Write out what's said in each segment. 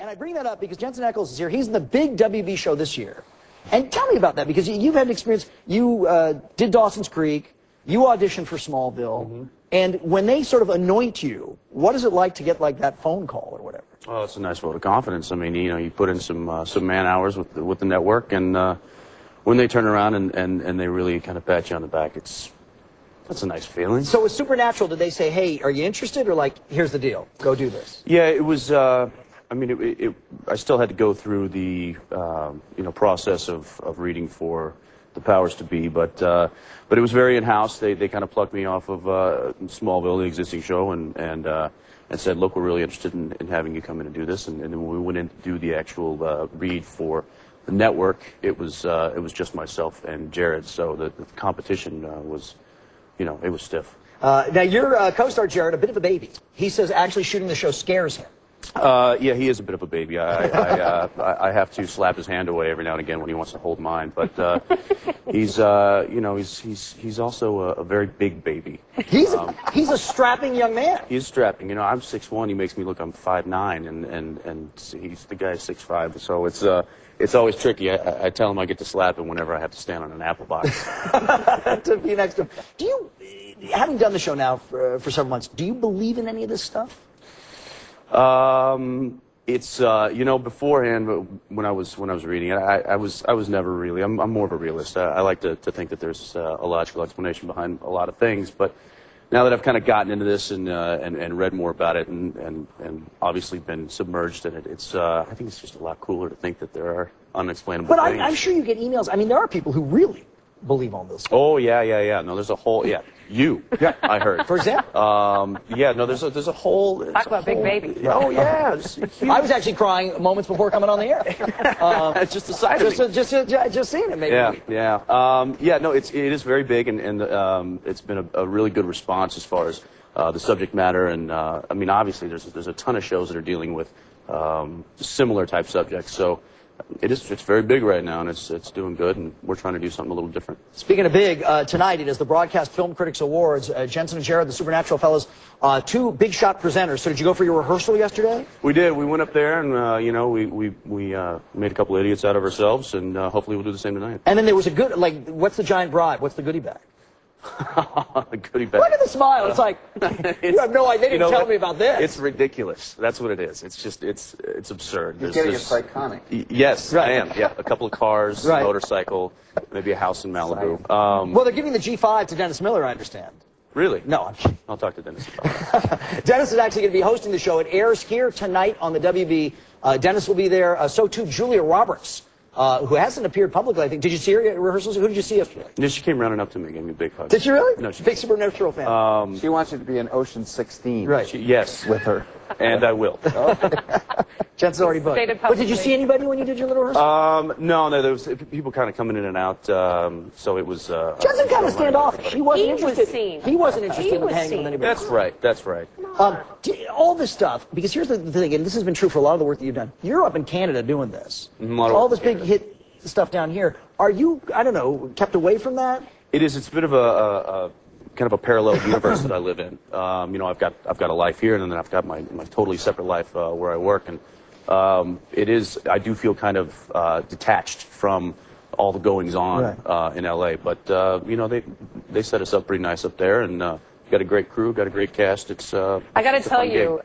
And I bring that up because Jensen Ackles is here. He's in the big WB show this year. And tell me about that, because you've had an experience. You did Dawson's Creek. You auditioned for Smallville. Mm-hmm. And when they sort of anoint you, what is it like to get like that phone call or whatever? Oh, it's a nice vote of confidence. I mean, you put in some man hours with the network, and when they turn around and they really kind of pat you on the back, that's a nice feeling. So with Supernatural, did they say, hey, are you interested, or like, here's the deal, go do this? Yeah, it was. I mean, I still had to go through the process of reading for the powers to be, but it was very in-house. They kind of plucked me off of Smallville, the existing show, and said, look, we're really interested in having you come in and do this. And then when we went in to do the actual read for the network, it was just myself and Jared. So the competition was, it was stiff. Now your co-star Jared, a bit of a baby. He says actually shooting the show scares him. Yeah, he is a bit of a baby. I have to slap his hand away every now and again when he wants to hold mine. But he's also a very big baby. He's a strapping young man. He's strapping. I'm 6'1". He makes me look I'm 5'9", and he's the guy's 6'5". So it's always tricky. I tell him I get to slap him whenever I have to stand on an apple box. To be next to him. Do you, having done the show now for several months, do you believe in any of this stuff? It's beforehand when I was reading it, I was never really. I'm more of a realist. I like to think that there's a logical explanation behind a lot of things. But now that I've kind of gotten into this and read more about it and obviously been submerged in it, I think it's just a lot cooler to think that there are unexplainable things. But I'm sure you get emails. I mean, there are people who really believe all this stuff. Oh yeah. No, there's a whole you. Yeah, I heard. For example. Yeah. No, there's a whole. Talk about big baby. Oh yeah. I was actually crying moments before coming on the air. It's just the sight of me. Just seeing it, maybe. Yeah. No, it is very big, and it's been a really good response as far as the subject matter, and I mean, obviously, there's a ton of shows that are dealing with similar type subjects, so. It's very big right now, and it's doing good, and we're trying to do something a little different. Speaking of big, tonight it is the Broadcast Film Critics Awards. Jensen and Jared, the Supernatural fellows, two big shot presenters. So did you go for your rehearsal yesterday? We did. We went up there, and we made a couple idiots out of ourselves, and hopefully we'll do the same tonight. And then there was a good, like, what's the giant bribe? What's the goodie bag? The goodie bag. Look at the smile. It's like, you have no idea. They didn't tell me about this. It's ridiculous. That's what it is. It's just, it's absurd. You're getting psychonic. Yes, right. I am. Yeah, a couple of cars, right. A motorcycle, maybe a house in Malibu. Well, they're giving the G5 to Dennis Miller, I understand. Really? No, I'm kidding. I'll talk to Dennis about it. Dennis is actually going to be hosting the show. It airs here tonight on the WB. Dennis will be there. So too Julia Roberts. Who hasn't appeared publicly, I think. Did you see her at rehearsals? Who did you see yesterday? Yeah, she came running up to me and gave me a big hug. Did she really? No, she big Supernatural fan. She wants you to be in Ocean 16. Right. Yes. With her. And I will. Jensen's already booked. But did you see anybody when you did your little rehearsal? No, there was people kind of coming in and out, so it was... Jensen kind of standoffish. He wasn't interested. Seen. He wasn't interested in hanging with anybody. That's right. All this stuff, because here's the thing, and this has been true for a lot of the work that you've done. You're up in Canada doing this. All this big hit stuff down here. Are you, I don't know, kept away from that? It is. It's a bit of a kind of a parallel universe that I live in. I've got a life here, and then I've got my totally separate life where I work, and it is. I do feel kind of detached from all the goings on in LA. But they set us up pretty nice up there, and. Got a great crew, got a great cast. I got to tell you,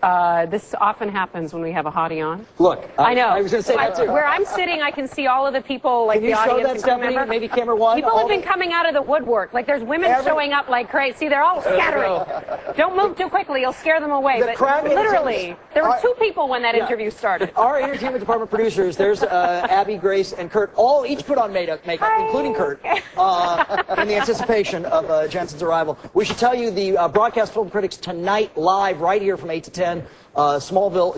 this often happens when we have a hottie on. Look, I know. I was going to say that too. Where I'm sitting, I can see all of the people, like the audience. Can you show that, Stephanie? Maybe camera one. People have been coming out of the woodwork. Like there's women showing up like crazy. See, they're all scattering. Don't move too quickly; you'll scare them away. But literally, there were two people when that interview started. Our entertainment department producers, there's Abby, Grace, and Kurt. Each put on makeup, including Kurt, in the anticipation of Jensen's arrival. We should tell you the Broadcast Film Critics tonight live right here from 8 to 10. Smallville,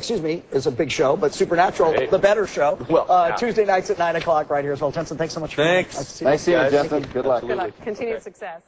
is a big show, but Supernatural, the better show. Tuesday nights at 9 o'clock right here as well. Jensen, thanks so much. Thanks. Nice seeing you, Jensen. Good luck. Good luck. Continued success.